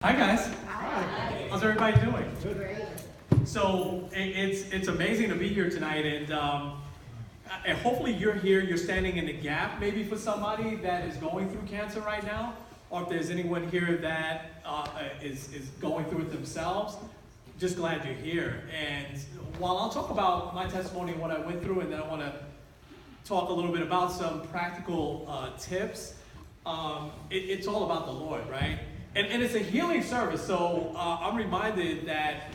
Hi guys. Hi. How's everybody doing? Great. So it's amazing to be here tonight, and hopefully you're here. You're standing in the gap, maybe for somebody that is going through cancer right now, or if there's anyone here that is going through it themselves. Just glad you're here. And while I'll talk about my testimony and what I went through, and then I want to talk a little bit about some practical tips. It's all about the Lord, right? And it's a healing service, so I'm reminded that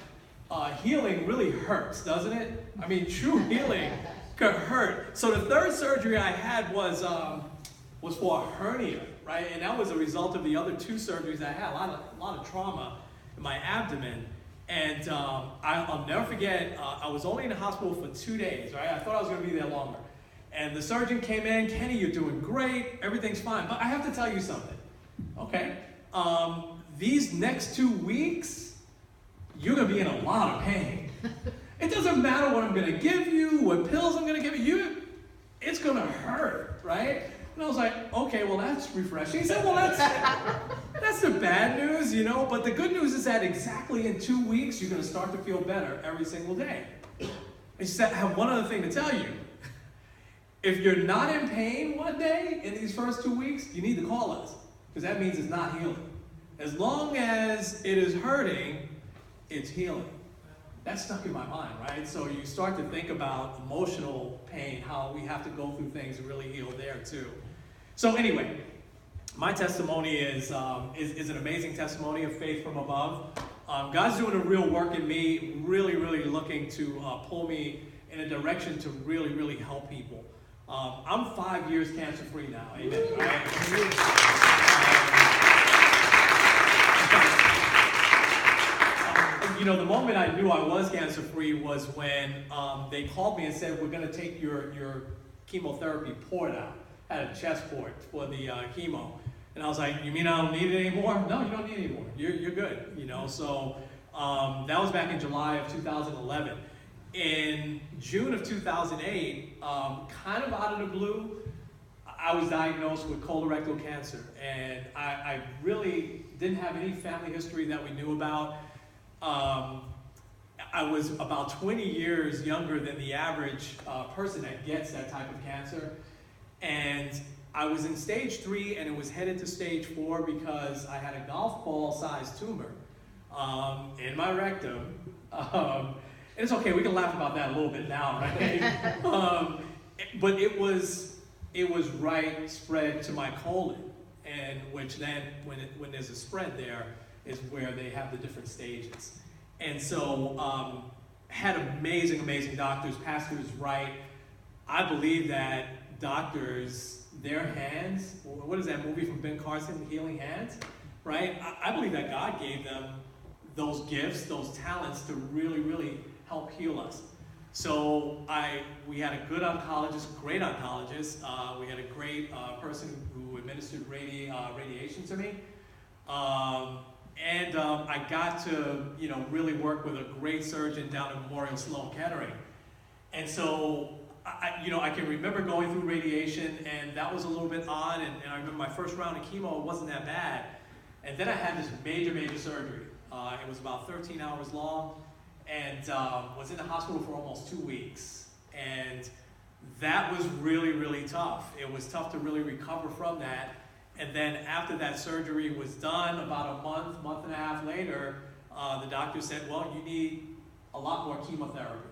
healing really hurts, doesn't it? I mean, true healing could hurt. So the third surgery I had was for a hernia, right? And that was a result of the other two surgeries I had. A lot of trauma in my abdomen. And I'll never forget, I was only in the hospital for 2 days, right? I thought I was going to be there longer. And the surgeon came in, Kenny, you're doing great, everything's fine. But I have to tell you something, okay? These next 2 weeks, you're going to be in a lot of pain. It doesn't matter what I'm going to give you, what pills I'm going to give you, it's going to hurt, right? And I was like, okay, well, that's refreshing. He said, well, that's the bad news, you know, but the good news is that exactly in 2 weeks, you're going to start to feel better every single day. And she said, I have one other thing to tell you. If you're not in pain one day in these first 2 weeks, you need to call us, because that means it's not healing. As long as it is hurting, it's healing. That stuck in my mind, right? So you start to think about emotional pain, how we have to go through things to really heal there too. So anyway, my testimony is an amazing testimony of faith from above. God's doing a real work in me, really, really looking to pull me in a direction to really, really help people. I'm 5 years cancer-free now, amen, right? You know, the moment I knew I was cancer-free was when they called me and said, we're going to take your chemotherapy port out. I had a chest port for the chemo. And I was like, you mean I don't need it anymore? No, you don't need it anymore. You're good, you know. So that was back in July of 2011. In June of 2008, kind of out of the blue, I was diagnosed with colorectal cancer. And I really didn't have any family history that we knew about. I was about 20 years younger than the average person that gets that type of cancer. And I was in stage 3 and it was headed to stage 4 because I had a golf ball sized tumor in my rectum. And it's okay, we can laugh about that a little bit now, right? But it was right spread to my colon, and which then, when there's a spread there, is where they have the different stages. And so, had amazing, amazing doctors. Pastor is right. I believe that doctors, their hands, what is that movie from Ben Carson, Healing Hands? Right? I believe that God gave them those gifts, those talents to really, really help heal us. So we had a good oncologist, great oncologist. We had a great person who administered radiation to me. And I got to, you know, really work with a great surgeon down at Memorial Sloan Kettering. And so, I can remember going through radiation, and that was a little bit odd. And I remember my first round of chemo, it wasn't that bad. And then I had this major, major surgery. It was about 13 hours long, and was in the hospital for almost 2 weeks. And that was really, really tough. It was tough to really recover from that. And then after that surgery was done, about a month and a half later, the doctor said, well, you need a lot more chemotherapy.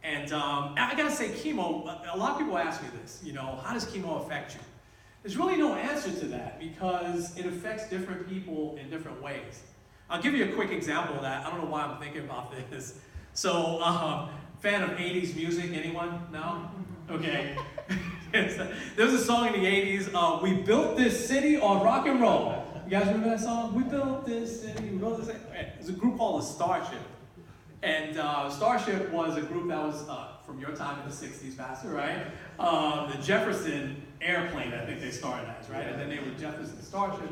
And I gotta say, chemo, a lot of people ask me this, you know, how does chemo affect you? There's really no answer to that because it affects different people in different ways. I'll give you a quick example of that. I don't know why I'm thinking about this. So, fan of 80s music, anyone? No? Okay. There was a song in the 80s, we built this city on rock and roll. You guys remember that song? We built this city, we built this city. There's a group called the Starship. And Starship was a group that was from your time in the 60s, Pastor, right? The Jefferson Airplane, I think they started as, right? And then they were Jefferson Starship.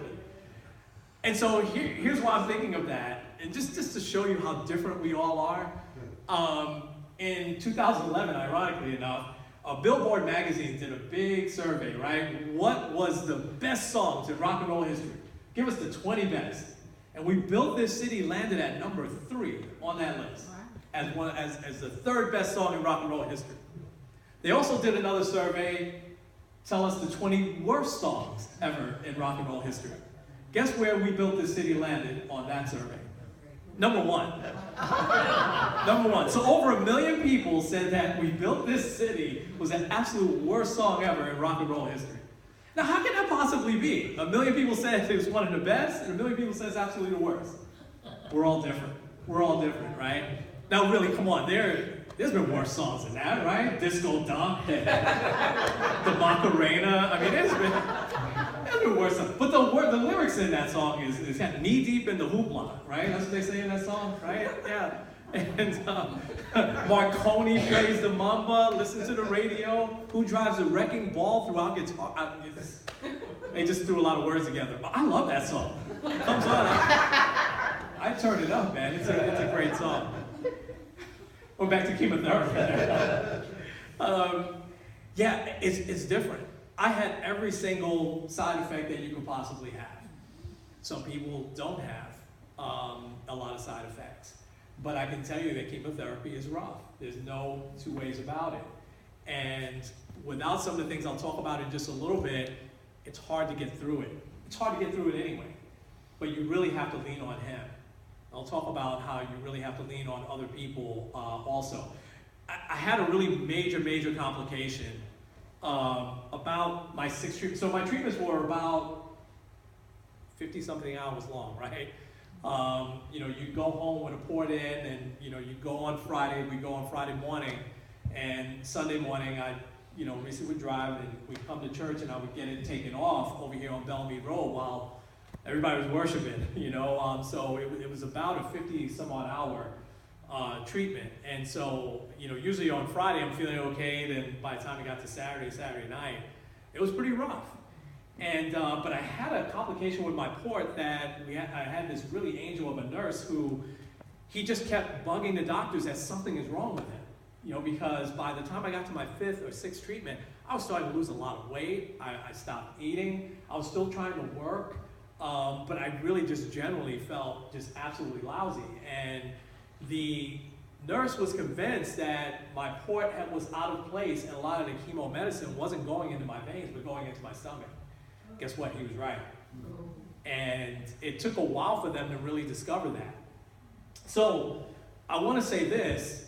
And so here's why I'm thinking of that. And just to show you how different we all are. In 2011, ironically enough, Billboard magazine did a big survey, right? What was the best songs in rock and roll history? Give us the 20 best. And we built this city, landed at number 3 on that list as the 3rd best song in rock and roll history. They also did another survey, tell us the 20 worst songs ever in rock and roll history. Guess where we built this city landed on that survey? Number 1. Number 1. So over 1 million people said that we built this city was the absolute worst song ever in rock and roll history. Now, how can that possibly be? 1 million people said it was one of the best, and 1 million people said it's absolutely the worst. We're all different. We're all different, right? Now, really, come on. There's been worse songs than that, right? Disco Duck, the Macarena. I mean, there's been worse songs. But the lyrics in that song is kind of knee deep in the hoopla, right? That's what they say in that song, right? Yeah. And Marconi plays the mamba, listen to the radio. Who drives a wrecking ball throughout guitar? They just threw a lot of words together. But I love that song. It comes on. I turn it up, man. It's a great song. We're back to chemotherapy. Yeah, it's different. I had every single side effect that you could possibly have. Some people don't have a lot of side effects. But I can tell you that chemotherapy is rough. There's no two ways about it. And without some of the things I'll talk about in just a little bit, it's hard to get through it. It's hard to get through it anyway. But you really have to lean on Him. I'll talk about how you really have to lean on other people also. I had a really major complication about my 6 treatments. So my treatments were about 50-something hours long, right? You go home with a port in, and you go on Friday. We go on Friday morning, and Sunday morning, Reese would drive, and we'd come to church, and I would get it taken off over here on Belmead Road while everybody was worshiping. So it was about a 50-some-odd hour treatment, and so usually on Friday I'm feeling okay. Then by the time it got to Saturday night, it was pretty rough. And but I had a complication with my port that I had this really angel of a nurse who he just kept bugging the doctors that something is wrong with him. Because by the time I got to my 5th or 6th treatment, I was starting to lose a lot of weight. I stopped eating. I was still trying to work, but I really just generally felt just absolutely lousy. And the nurse was convinced that my port was out of place, and a lot of the chemo medicine wasn't going into my veins, but going into my stomach. Guess what? He was right. And it took a while for them to really discover that. So I want to say this.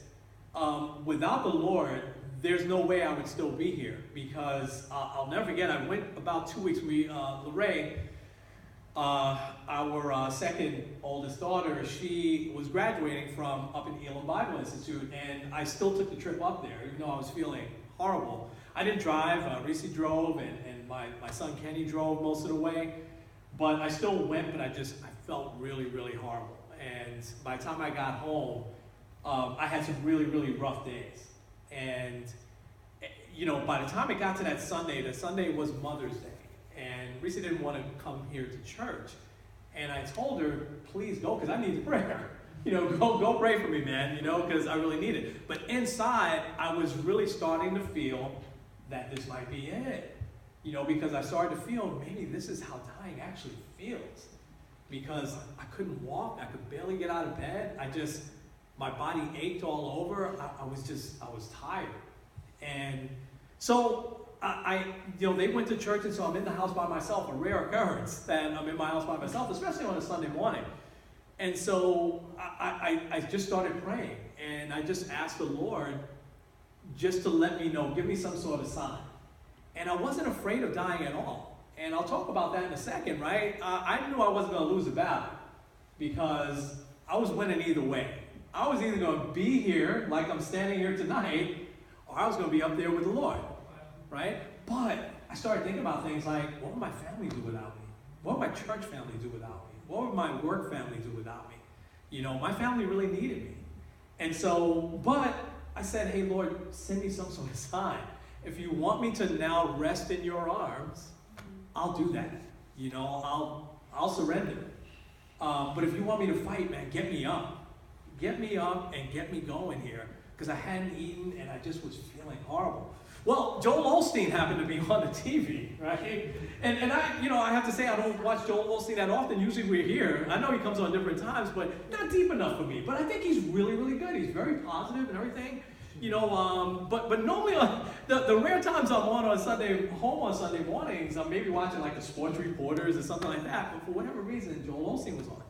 Without the Lord, there's no way I would still be here, because I'll never forget, I went about 2 weeks. Lorraine, our second oldest daughter, she was graduating from up in Elam Bible Institute, and I still took the trip up there, even though I was feeling horrible. I didn't drive. Reese drove, and my son Kenny drove most of the way. But I still went, but I felt really horrible. And by the time I got home, I had some really rough days. And, by the time it got to that Sunday, the Sunday was Mother's Day. And Reese didn't want to come here to church. And I told her, please go, because I need prayer. Go pray for me, man, because I really need it. But inside, I was really starting to feel that this might be it. Because I started to feel maybe this is how dying actually feels. Because I couldn't walk, I could barely get out of bed. My body ached all over. I was tired. And so they went to church, and so I'm in the house by myself, a rare occurrence that I'm in my house by myself, especially on a Sunday morning. And so I just started praying, and I just asked the Lord just to let me know, give me some sort of sign. And I wasn't afraid of dying at all. And I'll talk about that in a second, right? I knew I wasn't going to lose the battle, because I was winning either way. I was either going to be here, like I'm standing here tonight, or I was going to be up there with the Lord, right? But I started thinking about things like, what would my family do without me? What would my church family do without me? What would my work family do without me? My family really needed me. And so, but I said, hey, Lord, send me some sort of sign. If you want me to now rest in your arms, I'll do that. I'll surrender. But if you want me to fight, man, get me up. Get me up and get me going here. Because I hadn't eaten, and I just was feeling horrible. Well, Joel Osteen happened to be on the TV, right? And I have to say, I don't watch Joel Osteen that often. Usually we're here. I know he comes on different times, but not deep enough for me. But I think he's really, really good. He's very positive and everything. But normally on the rare times I'm home on Sunday mornings, I'm maybe watching like the sports reporters or something like that. But for whatever reason, Joel Osteen was on.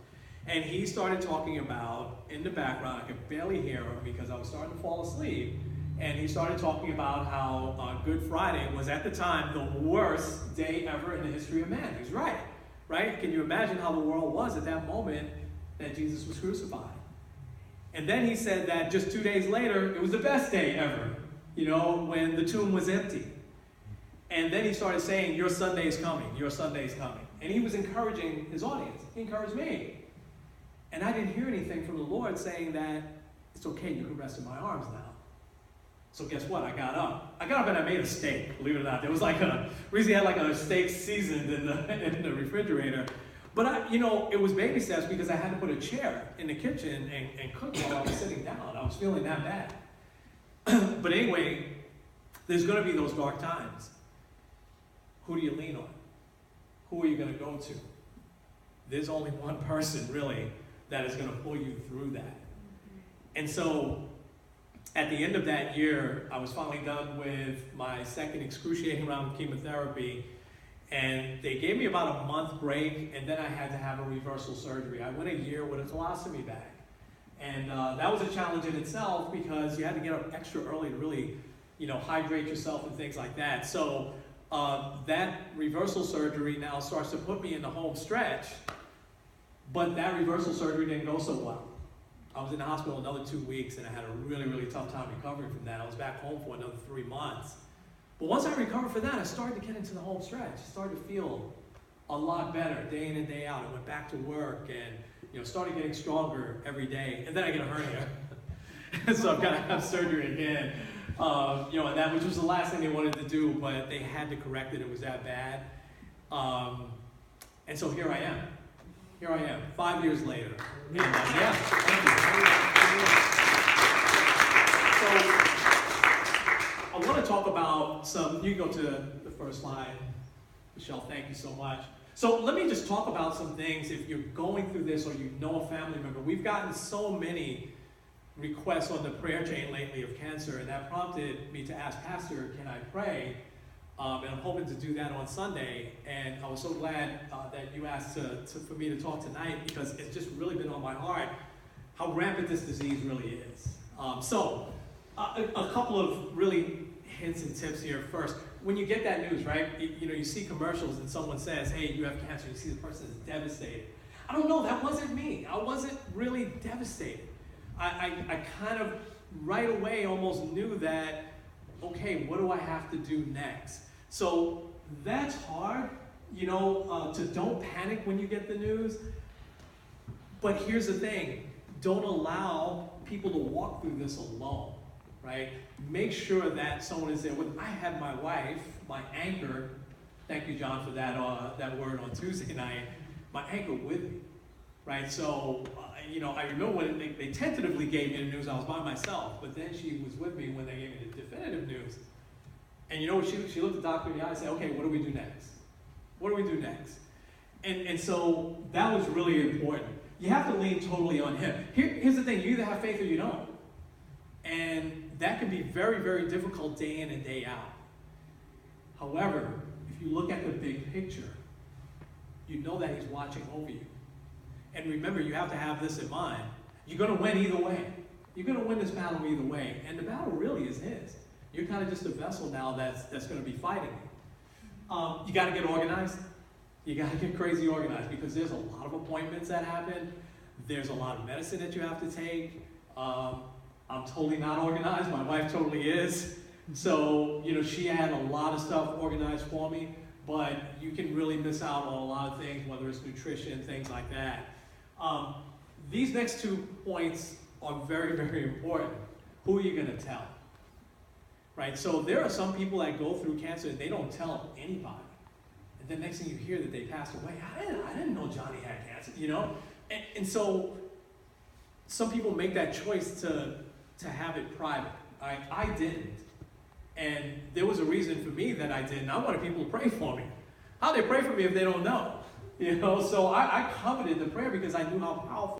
And he started talking about, in the background, I could barely hear him because I was starting to fall asleep. And he started talking about how Good Friday was at the time the worst day ever in the history of man. He's right, right? Can you imagine how the world was at that moment that Jesus was crucified? And then he said that just 2 days later, it was the best day ever, when the tomb was empty. And then he started saying, your Sunday is coming, your Sunday is coming. And he was encouraging his audience. He encouraged me. And I didn't hear anything from the Lord saying that it's okay, you can rest in my arms now. So guess what? I got up and I made a steak, believe it or not. There was we usually had like a steak seasoned in the refrigerator. But it was baby steps because I had to put a chair in the kitchen and cook while I was sitting down. I was feeling that bad. But anyway, there's going to be those dark times. Who do you lean on? Who are you going to go to? There's only one person really that is going to pull you through that. And so at the end of that year, I was finally done with my second excruciating round of chemotherapy, and they gave me about a month break, and then I had to have a reversal surgery. I went a year with a colostomy bag, and that was a challenge in itself because you had to get up extra early to really, hydrate yourself and things like that. So that reversal surgery now starts to put me in the home stretch, but that reversal surgery didn't go so well. I was in the hospital another 2 weeks, and I had a really, really tough time recovering from that. I was back home for another 3 months. But once I recovered from that, I started to get into the home stretch. I started to feel a lot better day in and day out. I went back to work and started getting stronger every day. And then I get a hernia. So I've got to have surgery again. And that, which was the last thing they wanted to do, but they had to correct it. It was that bad. And so here I am. 5 years later. And, thank you. So I want to talk about you can go to the first slide. Michelle, thank you so much. So let me just talk about some things if you're going through this or you know a family member. We've gotten so many requests on the prayer chain lately of cancer, and that prompted me to ask Pastor, can I pray? And I'm hoping to do that on Sunday. And I was so glad that you asked for me to talk tonight because it's just really been on my heart how rampant this disease really is. A couple of really hints and tips here. First, when you get that news, right, you see commercials and someone says, hey, you have cancer. You see the person is devastated. I don't know, that wasn't me. I wasn't really devastated. I kind of right away almost knew that, okay, what do I have to do next? So that's hard, to don't panic when you get the news. But here's the thing, don't allow people to walk through this alone, right? Make sure that someone is there. When I had my wife, my anchor, thank you, John, for that word on Tuesday night, my anchor with me, right? So, I remember when they tentatively gave me the news, I was by myself, but then she was with me when they gave me the definitive news. And she looked the doctor in the eye and said, okay, what do we do next? What do we do next? And so that was really important. You have to lean totally on him. Here's the thing, you either have faith or you don't. And that can be very, very difficult day in and day out. However, if you look at the big picture, you know that he's watching over you. And remember, you have to have this in mind. You're going to win either way. You're going to win this battle either way. And the battle really is his. You're kind of just a vessel now that's going to be fighting. You got to get organized. You got to get crazy organized because there's a lot of appointments that happen. There's a lot of medicine that you have to take. I'm totally not organized. My wife totally is. So, she had a lot of stuff organized for me, but you can really miss out on a lot of things, whether it's nutrition, things like that. These next 2 points are very, very important. Who are you going to tell? Right? So there are some people that go through cancer and they don't tell anybody. And then next thing you hear that they passed away, I didn't know Johnny had cancer, And so some people make that choice to have it private. I didn't. And there was a reason for me that I did, and I wanted people to pray for me. How they pray for me if they don't know? You know, so I coveted the prayer because I knew how powerful